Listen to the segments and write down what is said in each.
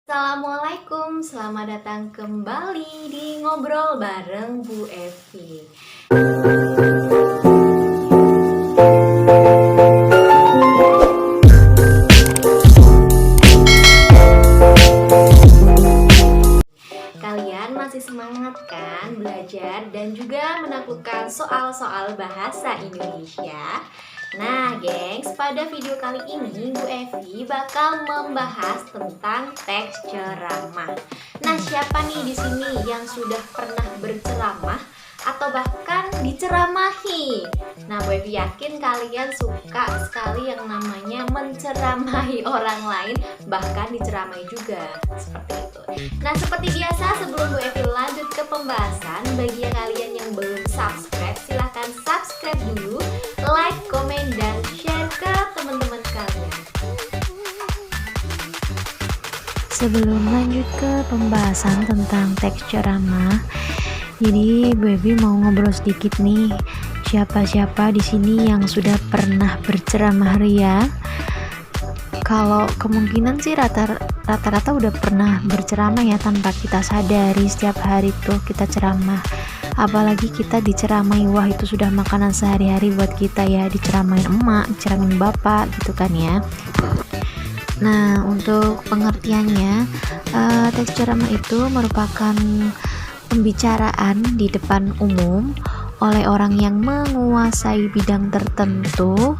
Assalamualaikum, selamat datang kembali di Ngobrol bareng Bu Evi. Kalian masih semangat kan belajar dan juga menaklukkan soal-soal bahasa Indonesia? Nah, gengs, pada video kali ini Bu Evi bakal membahas tentang teks ceramah. Nah, siapa nih di sini yang sudah pernah berceramah atau bahkan diceramahi? Nah, Bu Evi yakin kalian suka sekali yang namanya menceramahi orang lain, bahkan diceramahi juga, seperti itu. Nah, seperti biasa sebelum Bu Evi lanjut ke pembahasan, bagi kalian yang belum subscribe, silahkan subscribe dulu, like, komen, dan share ke teman-teman kalian. Sebelum lanjut ke pembahasan tentang teks ceramah, jadi Bu Evi mau ngobrol sedikit nih. Siapa-siapa di sini yang sudah pernah berceramah ria? Kalau kemungkinan sih rata-rata udah pernah berceramah ya, tanpa kita sadari setiap hari tuh kita ceramah. Apalagi kita diceramahi, wah itu sudah makanan sehari-hari buat kita ya, diceramahin emak, diceramahin bapak gitu kan ya. Nah, untuk pengertiannya, teks ceramah itu merupakan pembicaraan di depan umum oleh orang yang menguasai bidang tertentu.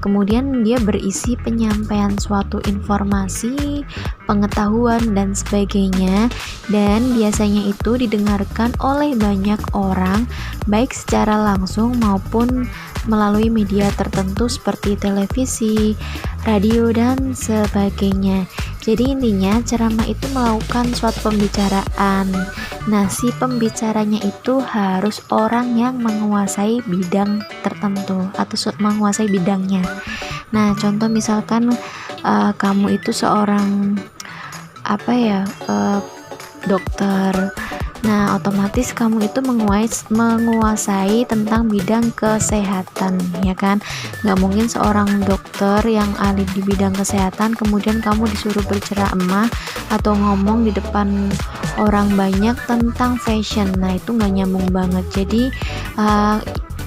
Kemudian dia berisi penyampaian suatu informasi, pengetahuan, dan sebagainya, dan biasanya itu didengarkan oleh banyak orang, baik secara langsung maupun melalui media tertentu seperti televisi, radio, dan sebagainya. Jadi intinya ceramah itu melakukan suatu pembicaraan. Nah, si pembicaranya itu harus orang yang menguasai bidang tertentu atau menguasai bidangnya. Nah, contoh misalkan kamu itu seorang dokter. Nah, otomatis kamu itu menguasai tentang bidang kesehatan, ya kan? Nggak mungkin seorang dokter yang ahli di bidang kesehatan kemudian kamu disuruh berceramah atau ngomong di depan orang banyak tentang fashion. Nah, itu nggak nyambung banget. Jadi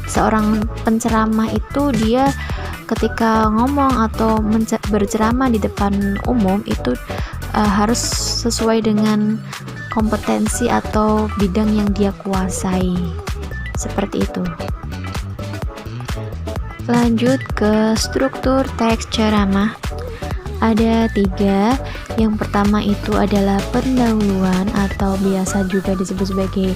seorang penceramah itu dia ketika ngomong atau berceramah di depan umum itu harus sesuai dengan kompetensi atau bidang yang dia kuasai, seperti itu. Lanjut ke struktur teks ceramah, ada 3. Yang pertama itu adalah pendahuluan atau biasa juga disebut sebagai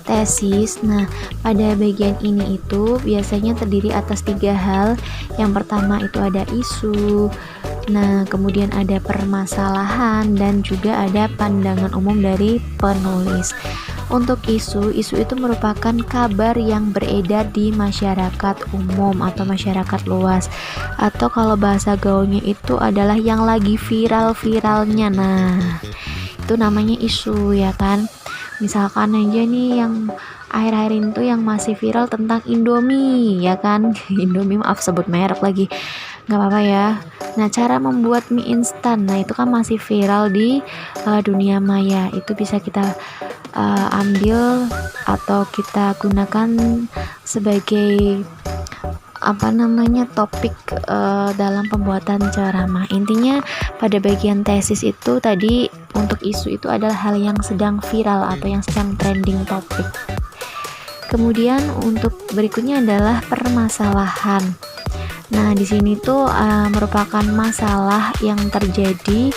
tesis. Nah, pada bagian ini itu biasanya terdiri atas 3 hal. Yang pertama itu ada isu, nah kemudian ada permasalahan, dan juga ada pandangan umum dari penulis. Untuk isu itu merupakan kabar yang beredar di masyarakat umum atau masyarakat luas, atau kalau bahasa gaulnya itu adalah yang lagi viral-viralnya. Nah, itu namanya isu, ya kan? Misalkan aja nih yang akhir-akhir ini tuh yang masih viral tentang Indomie, ya kan? Indomie, maaf sebut merek lagi, nggak apa-apa ya. Nah, cara membuat mie instan, nah itu kan masih viral di dunia maya. Itu bisa kita ambil atau kita gunakan sebagai topik dalam pembuatan ceramah. Intinya pada bagian tesis itu tadi, untuk isu itu adalah hal yang sedang viral atau yang sedang trending topik. Kemudian untuk berikutnya adalah permasalahan. Nah, di sini tuh merupakan masalah yang terjadi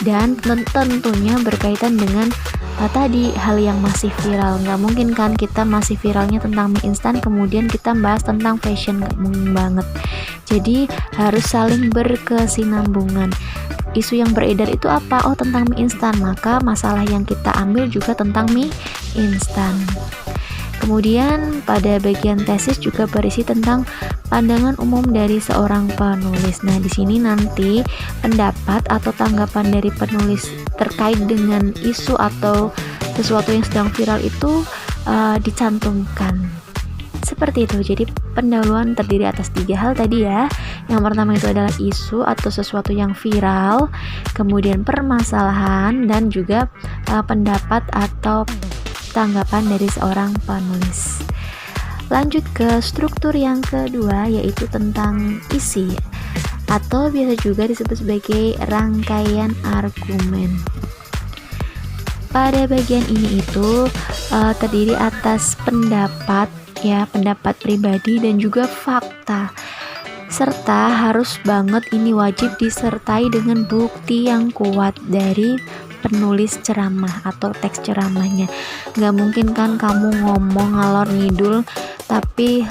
dan tentunya berkaitan dengan tadi hal yang masih viral. Nggak mungkin kan kita masih viralnya tentang mie instan kemudian kita bahas tentang fashion, nggak mungkin banget. Jadi harus saling berkesinambungan. Isu yang beredar itu apa? Oh, tentang mie instan, maka masalah yang kita ambil juga tentang mie instan. Kemudian pada bagian tesis juga berisi tentang pandangan umum dari seorang penulis. Nah, di sini nanti pendapat atau tanggapan dari penulis terkait dengan isu atau sesuatu yang sedang viral itu dicantumkan. Seperti itu. Jadi pendahuluan terdiri atas 3 hal tadi ya. Yang pertama itu adalah isu atau sesuatu yang viral, kemudian permasalahan, dan juga pendapat atau tanggapan dari seorang penulis. Lanjut ke struktur yang kedua, yaitu tentang isi atau biasa juga disebut sebagai rangkaian argumen. Pada bagian ini itu terdiri atas pendapat ya, pendapat pribadi dan juga fakta, serta harus banget ini wajib disertai dengan bukti yang kuat dari penulis ceramah atau teks ceramahnya. Gak mungkin kan kamu ngomong ngalor ngidul tapi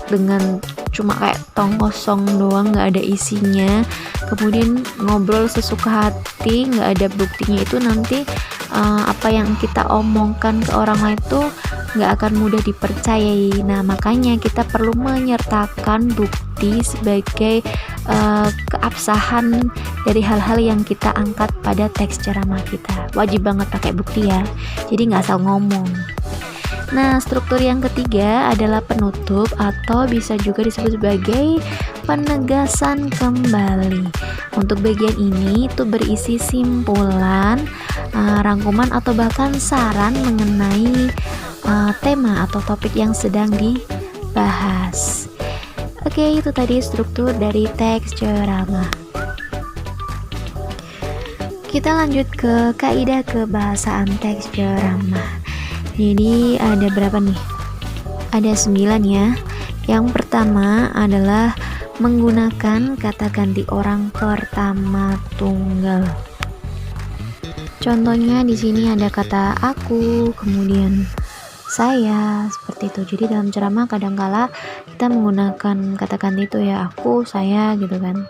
dengan cuma kayak tong kosong doang, gak ada isinya, kemudian ngobrol sesuka hati, gak ada buktinya, itu nanti apa yang kita omongkan ke orang lain itu gak akan mudah dipercayai. Nah, makanya kita perlu menyertakan bukti sebagai keabsahan dari hal-hal yang kita angkat pada teks ceramah kita. Wajib banget pakai bukti ya, jadi gak asal ngomong. Nah, struktur yang ketiga adalah penutup atau bisa juga disebut sebagai penegasan kembali. Untuk bagian ini itu berisi simpulan, rangkuman atau bahkan saran mengenai tema atau topik yang sedang dibahas. Oke, itu tadi struktur dari teks ceramah. Kita lanjut ke kaidah kebahasaan teks ceramah. Jadi ada berapa nih? Ada 9 ya. Yang pertama adalah menggunakan kata ganti orang pertama tunggal. Contohnya di sini ada kata aku, kemudian saya, seperti itu. Jadi dalam ceramah kadangkala kita menggunakan kata ganti itu ya, aku, saya gitu kan.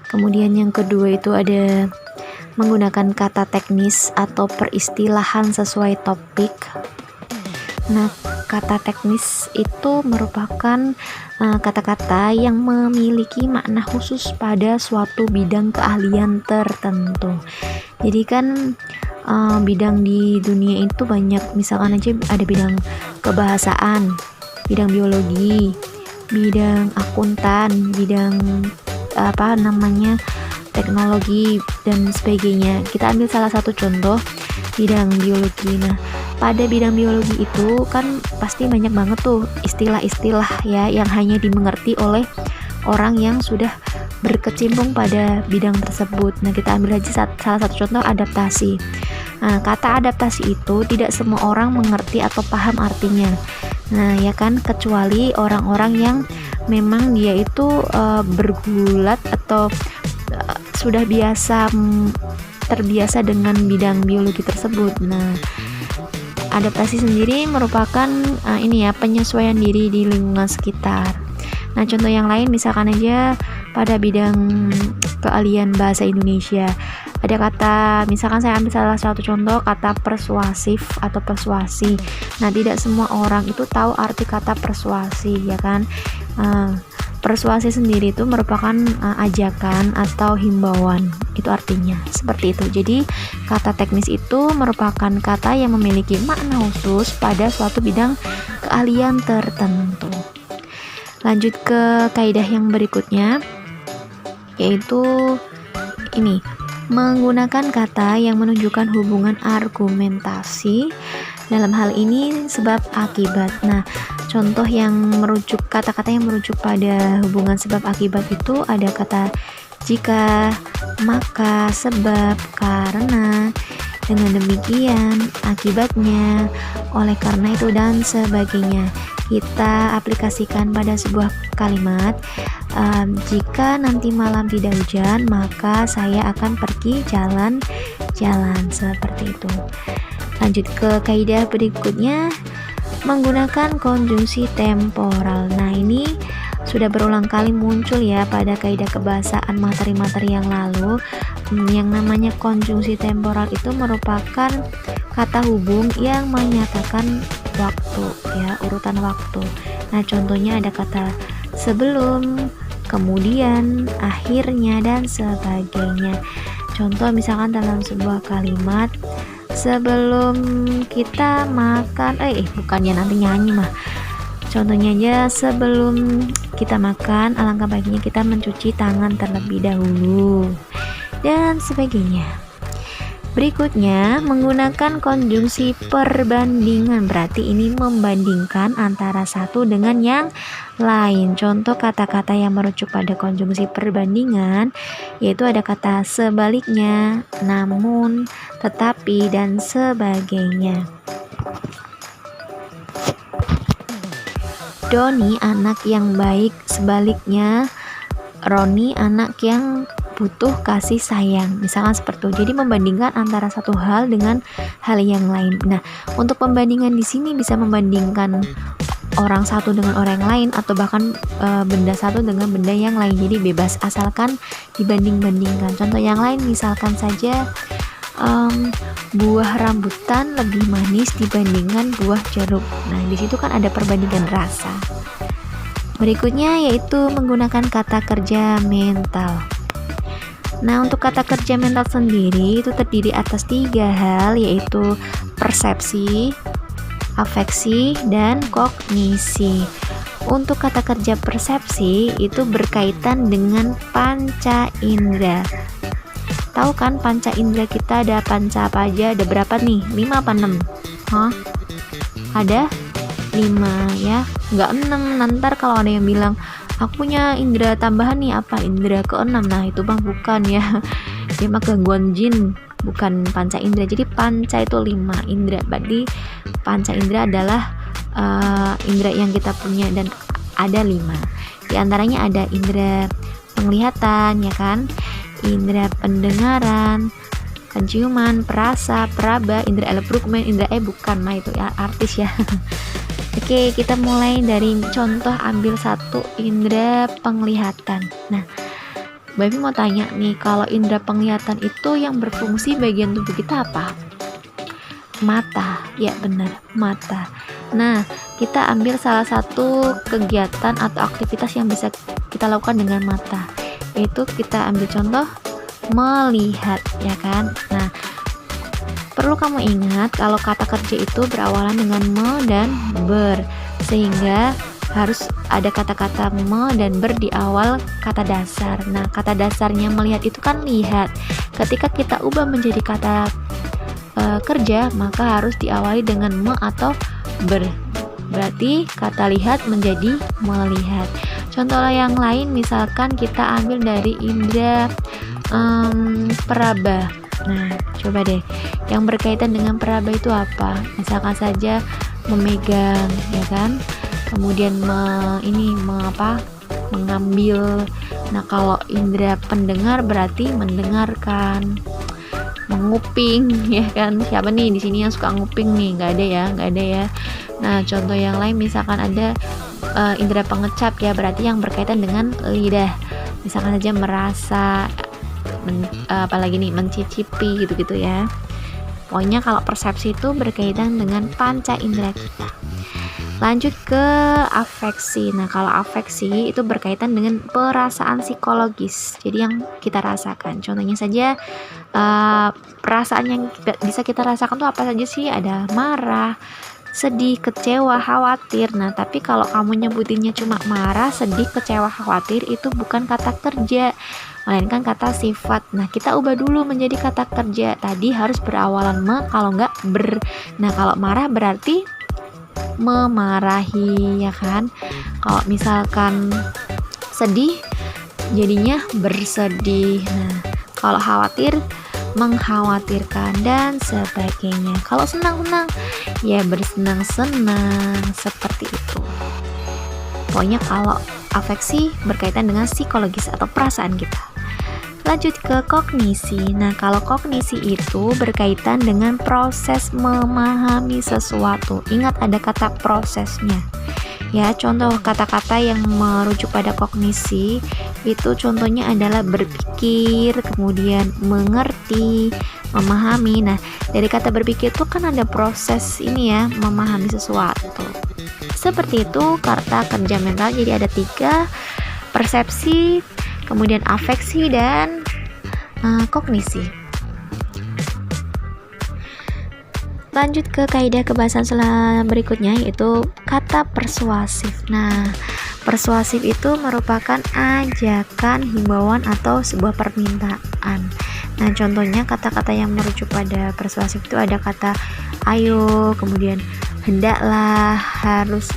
Kemudian yang kedua itu ada menggunakan kata teknis atau peristilahan sesuai topik. Nah, kata teknis itu merupakan kata-kata yang memiliki makna khusus pada suatu bidang keahlian tertentu. Jadi kan bidang di dunia itu banyak, misalkan aja ada bidang kebahasaan, bidang biologi, bidang akuntan, bidang teknologi dan sebagainya. Kita ambil salah satu contoh, bidang biologi. Nah, pada bidang biologi itu kan pasti banyak banget tuh istilah-istilah ya yang hanya dimengerti oleh orang yang sudah berkecimpung pada bidang tersebut. Nah, kita ambil aja salah satu contoh, adaptasi. Nah, kata adaptasi itu tidak semua orang mengerti atau paham artinya. Nah, ya kan, kecuali orang-orang yang memang dia itu bergulat atau sudah terbiasa dengan bidang biologi tersebut. Nah, adaptasi sendiri merupakan penyesuaian diri di lingkungan sekitar. Nah, contoh yang lain misalkan aja pada bidang keahlian bahasa Indonesia. Ada kata, misalkan saya ambil salah satu contoh, kata persuasif atau persuasi. Nah, tidak semua orang itu tahu arti kata persuasi, ya kan? Persuasi sendiri itu merupakan ajakan atau himbauan, itu artinya seperti itu. Jadi kata teknis itu merupakan kata yang memiliki makna khusus pada suatu bidang keahlian tertentu. Lanjut ke kaidah yang berikutnya, yaitu ini, menggunakan kata yang menunjukkan hubungan argumentasi, dalam hal ini sebab akibat. Nah, contoh yang merujuk, kata-kata yang merujuk pada hubungan sebab akibat itu ada kata jika, maka, sebab, karena, dengan demikian, akibatnya, oleh karena itu, dan sebagainya. Kita aplikasikan pada sebuah kalimat, jika nanti malam tidak hujan, maka saya akan pergi jalan-jalan, seperti itu. Lanjut ke kaidah berikutnya, menggunakan konjungsi temporal. Nah, ini sudah berulang kali muncul ya pada kaidah kebahasaan materi-materi yang lalu. Yang namanya konjungsi temporal itu merupakan kata hubung yang menyatakan waktu ya, urutan waktu. Nah, contohnya ada kata sebelum, kemudian, akhirnya, dan sebagainya. Contoh misalkan dalam sebuah kalimat, sebelum kita makan, bukannya nanti nyanyi mah. Contohnya aja, sebelum kita makan, alangkah baiknya kita mencuci tangan terlebih dahulu, dan sebagainya. Berikutnya, menggunakan konjungsi perbandingan, berarti ini membandingkan antara satu dengan yang lain. Contoh kata-kata yang merujuk pada konjungsi perbandingan yaitu ada kata sebaliknya, namun, tetapi, dan sebagainya. Doni anak yang baik, sebaliknya Roni anak yang butuh kasih sayang, misalkan seperti itu. Jadi membandingkan antara satu hal dengan hal yang lain. Nah, untuk pembandingan di sini bisa membandingkan orang satu dengan orang yang lain, atau bahkan benda satu dengan benda yang lain. Jadi bebas, asalkan dibanding-bandingkan. Contoh yang lain misalkan saja buah rambutan lebih manis dibandingkan buah jeruk. Nah, di situ kan ada perbandingan rasa. Berikutnya yaitu menggunakan kata kerja mental. Nah, untuk kata kerja mental sendiri itu terdiri atas 3 hal, yaitu persepsi, afeksi, dan kognisi. Untuk kata kerja persepsi itu berkaitan dengan panca indera. Tahu kan panca indera kita ada panca apa aja? Ada berapa nih? 5 apa 6? Ada 5 ya, nggak 6. Nanti kalau ada yang bilang aku punya indera tambahan nih, apa indera ke-6, nah itu bang bukan ya, dia mah gangguan jin, bukan panca indera. Jadi panca itu 5 indera, berarti panca indera adalah indera yang kita punya, dan ada 5. Di antaranya ada indera penglihatan ya kan, indera pendengaran, penciuman, perasa, peraba, indera elektrum, indera bukan, mah itu ya artis ya. Oke, kita mulai dari contoh, ambil satu indera penglihatan. Nah, Baby mau tanya nih, kalau indera penglihatan itu yang berfungsi bagian tubuh kita apa? Mata, ya benar, mata. Nah, kita ambil salah satu kegiatan atau aktivitas yang bisa kita lakukan dengan mata. Yaitu kita ambil contoh melihat, ya kan? Nah, perlu kamu ingat kalau kata kerja itu berawalan dengan me dan ber, sehingga harus ada kata-kata me dan ber di awal kata dasar. Nah, kata dasarnya melihat itu kan lihat. Ketika kita ubah menjadi kata kerja, maka harus diawali dengan me atau ber. Berarti kata lihat menjadi melihat. Contoh yang lain misalkan kita ambil dari indera peraba. Nah, coba deh, yang berkaitan dengan peraba itu apa? Misalkan saja memegang, ya kan? Kemudian mengambil. Nah, kalau indera pendengar berarti mendengarkan, menguping, ya kan? Siapa nih di sini yang suka nguping nih? Nggak ada ya. Nah, contoh yang lain misalkan ada indera pengecap ya, berarti yang berkaitan dengan lidah. Misalkan saja merasa, apalagi nih mencicipi gitu-gitu ya. Pokoknya kalau persepsi itu berkaitan dengan panca indera kita. Lanjut ke afeksi. Nah, kalau afeksi itu berkaitan dengan perasaan psikologis, jadi yang kita rasakan. Contohnya saja perasaan yang bisa kita rasakan tuh apa saja sih? Ada marah, sedih, kecewa, khawatir. Nah, tapi kalau kamu nyebutinnya cuma marah, sedih, kecewa, khawatir, itu bukan kata kerja, melainkan kata sifat. Nah, kita ubah dulu menjadi kata kerja. Tadi harus berawalan me, kalau enggak ber. Nah, kalau marah berarti memarahi, ya kan? Kalau misalkan sedih jadinya bersedih. Nah, kalau khawatir mengkhawatirkan, dan sebagainya. Kalau senang-senang ya bersenang-senang, seperti itu. Pokoknya kalau afeksi berkaitan dengan psikologis atau perasaan kita. Lanjut ke kognisi. Nah, kalau kognisi itu berkaitan dengan proses memahami sesuatu. Ingat ada kata prosesnya. Ya, contoh kata-kata yang merujuk pada kognisi itu contohnya adalah berpikir, kemudian mengerti, memahami. Nah, dari kata berpikir itu kan ada proses ini ya, memahami sesuatu. Seperti itu kata kerja mental. Jadi ada 3, persepsi, kemudian afeksi, dan kognisi. Lanjut ke kaidah kebahasan berikutnya, yaitu kata persuasif. Nah, persuasif itu merupakan ajakan, himbauan, atau sebuah permintaan. Nah, contohnya kata-kata yang merujuk pada persuasif itu ada kata ayo, kemudian hendaklah, harus,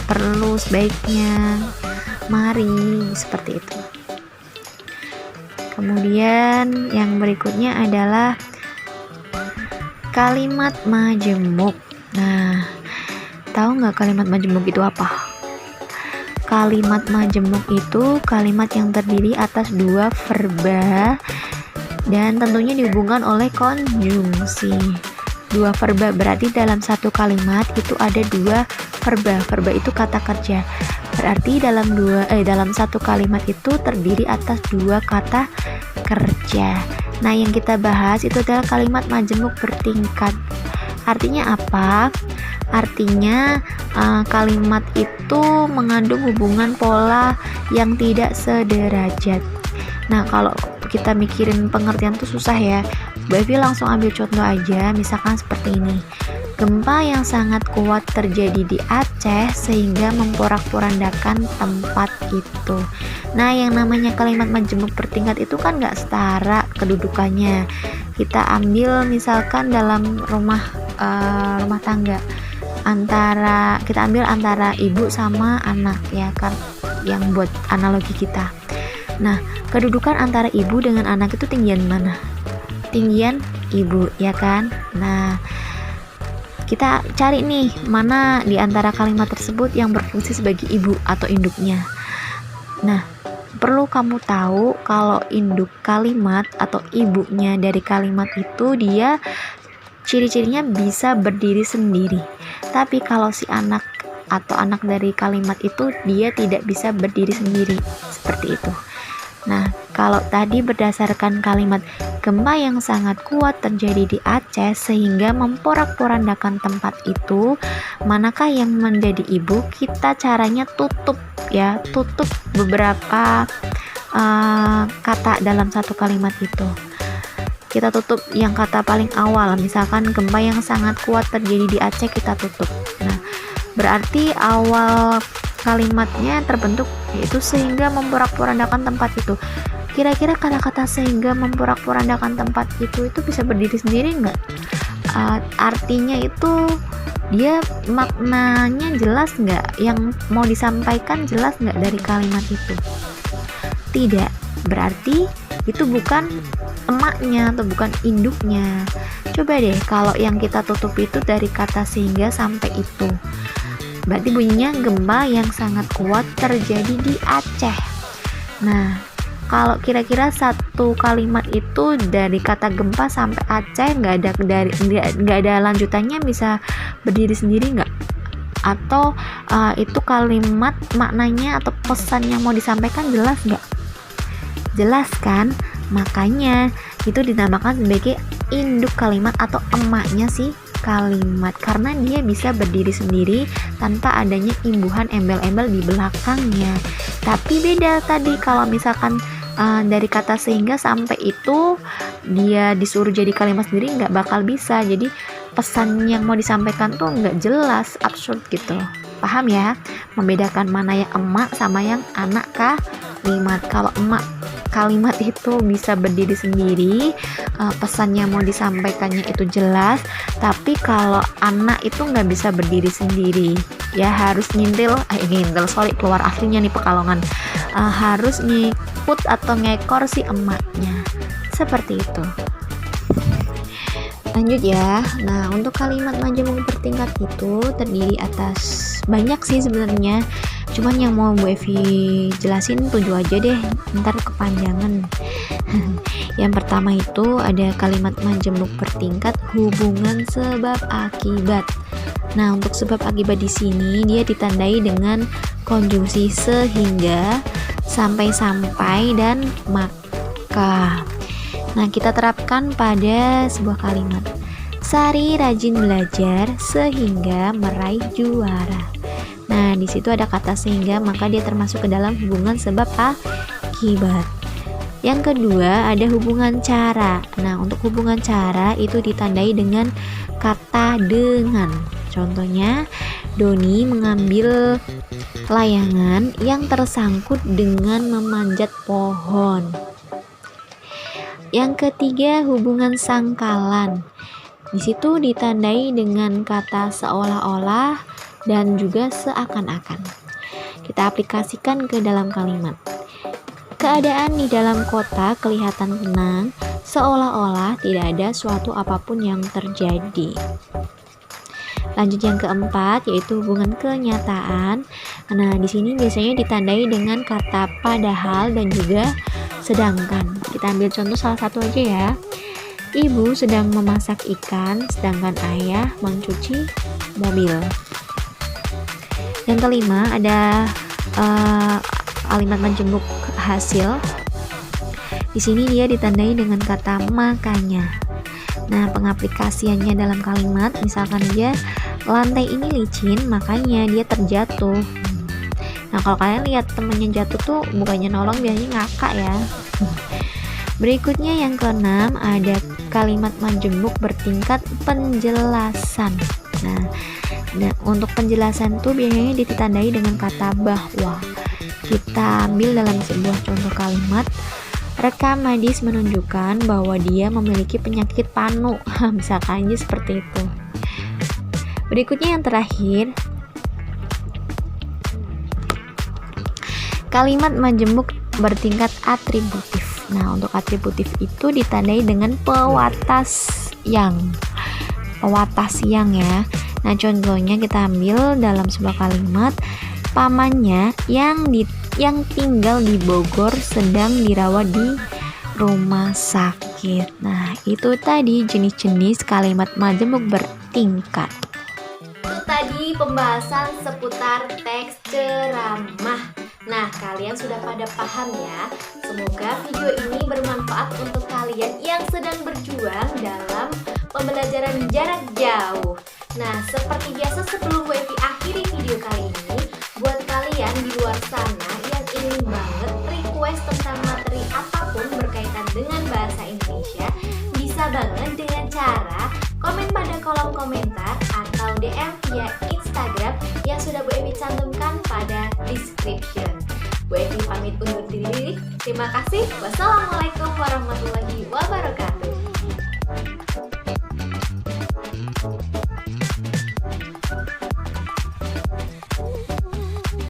perlu, sebaiknya, mari, seperti itu. Kemudian yang berikutnya adalah kalimat majemuk. Nah, tahu nggak kalimat majemuk itu apa? Kalimat majemuk itu kalimat yang terdiri atas dua verba dan tentunya dihubungkan oleh konjungsi. Dua verba berarti dalam satu kalimat itu ada dua verba. Verba itu kata kerja. Berarti dalam satu kalimat itu terdiri atas dua kata kerja. Nah, yang kita bahas itu adalah kalimat majemuk bertingkat. Artinya apa? Artinya kalimat itu mengandung hubungan pola yang tidak sederajat. Nah, kalau kita mikirin pengertian tuh susah ya. Baby langsung ambil contoh aja, misalkan seperti ini. Gempa yang sangat kuat terjadi di Aceh sehingga memporak-porandakan tempat itu. Nah, yang namanya kalimat majemuk bertingkat itu kan nggak setara kedudukannya. Kita ambil misalkan dalam rumah tangga, kita ambil antara ibu sama anak ya kan, yang buat analogi kita. Nah, kedudukan antara ibu dengan anak itu tinggian mana? Tinggian ibu ya kan. Nah, kita cari nih mana di antara kalimat tersebut yang berfungsi sebagai ibu atau induknya. Nah, perlu kamu tahu kalau induk kalimat atau ibunya dari kalimat itu dia ciri-cirinya bisa berdiri sendiri. Tapi kalau si anak atau anak dari kalimat itu dia tidak bisa berdiri sendiri, seperti itu. Nah, kalau tadi berdasarkan kalimat gempa yang sangat kuat terjadi di Aceh sehingga memporak-porandakan tempat itu, manakah yang menjadi ibu? Kita caranya tutup ya, tutup beberapa kata dalam satu kalimat itu. Kita tutup yang kata paling awal, misalkan gempa yang sangat kuat terjadi di Aceh, kita tutup. Nah, berarti awal kalimatnya terbentuk yaitu sehingga memporak-porandakan tempat itu. Kira-kira kata-kata sehingga memporak-porandakan tempat itu bisa berdiri sendiri nggak? Artinya itu dia maknanya jelas nggak? Yang mau disampaikan jelas nggak dari kalimat itu? Tidak. Berarti itu bukan emaknya atau bukan induknya. Coba deh kalau yang kita tutup itu dari kata sehingga sampai itu. Berarti bunyinya gempa yang sangat kuat terjadi di Aceh. Nah, kalau kira-kira satu kalimat itu dari kata gempa sampai Aceh nggak ada lanjutannya, bisa berdiri sendiri nggak? Atau itu kalimat maknanya atau pesan yang mau disampaikan jelas nggak? Jelas kan? Makanya itu dinamakan sebagai induk kalimat atau emaknya sih kalimat, karena dia bisa berdiri sendiri tanpa adanya imbuhan embel-embel di belakangnya. Tapi beda tadi kalau misalkan dari kata sehingga sampai itu dia disuruh jadi kalimat sendiri, nggak bakal bisa. Jadi pesan yang mau disampaikan tuh nggak jelas, absurd gitu. Paham ya? Membedakan mana yang emak sama yang anak kalimat. Kalau emak kalimat itu bisa berdiri sendiri, pesan yang mau disampaikannya itu jelas. Tapi kalau anak itu nggak bisa berdiri sendiri ya, harus keluar aslinya nih Pekalongan, harus ngikut atau ngekor si emaknya, seperti itu. Lanjut ya. Nah, untuk kalimat majemuk bertingkat itu terdiri atas banyak sih sebenarnya, cuman yang mau Bu Evi jelasin 7 aja deh, ntar kepanjangan. Yang pertama itu ada kalimat majemuk bertingkat hubungan sebab akibat. Nah, untuk sebab akibat di sini dia ditandai dengan konjungsi sehingga, sampai-sampai, dan maka. Nah, kita terapkan pada sebuah kalimat. Sari rajin belajar sehingga meraih juara. Nah, di situ ada kata sehingga, maka dia termasuk ke dalam hubungan sebab akibat. Yang kedua ada hubungan cara. Nah, untuk hubungan cara itu ditandai dengan kata dengan. Contohnya, Doni mengambil layangan yang tersangkut dengan memanjat pohon. Yang ketiga hubungan sangkalan. Di situ ditandai dengan kata seolah-olah dan juga seakan-akan. Kita aplikasikan ke dalam kalimat. Keadaan di dalam kota kelihatan tenang, seolah-olah tidak ada suatu apapun yang terjadi. Lanjut yang keempat yaitu hubungan kenyataan. Nah, di sini biasanya ditandai dengan kata padahal dan juga sedangkan. Kita ambil contoh salah satu aja ya. Ibu sedang memasak ikan, sedangkan ayah mencuci mobil. Yang kelima ada kalimat menjemuk hasil. Di sini dia ditandai dengan kata makanya. Nah, pengaplikasiannya dalam kalimat, misalkan aja lantai ini licin, makanya dia terjatuh. Nah, kalau kalian lihat temennya jatuh tuh bukannya nolong, biasanya ngakak ya. Berikutnya yang keenam ada kalimat majemuk bertingkat penjelasan. Nah, untuk penjelasan tuh biasanya ditandai dengan kata bahwa. Kita ambil dalam sebuah contoh kalimat. Rekam medis menunjukkan bahwa dia memiliki penyakit panu. Misalkan aja seperti itu. Berikutnya yang terakhir, kalimat majemuk bertingkat atributif. Nah, untuk atributif itu ditandai dengan pewatas yang ya. Nah, contohnya kita ambil dalam sebuah kalimat, pamannya yang tinggal di Bogor sedang dirawat di rumah sakit. Nah, itu tadi jenis-jenis kalimat majemuk bertingkat. Itu tadi pembahasan seputar teks ceramah. Nah, kalian sudah pada paham ya? Semoga video ini bermanfaat untuk kalian yang sedang berjuang dalam pembelajaran jarak jauh. Nah, seperti biasa sebelum WiFi akhiri video kali ini, buat kalian di luar sana yang ingin banget request tentang materi apapun berkaitan dengan bahasa Indonesia, bisa banget dengan cara komen pada kolom komentar atau DM via Instagram yang sudah Bu Evi cantumkan pada description. Bu Evi pamit undur diri. Terima kasih. Wassalamualaikum warahmatullahi wabarakatuh.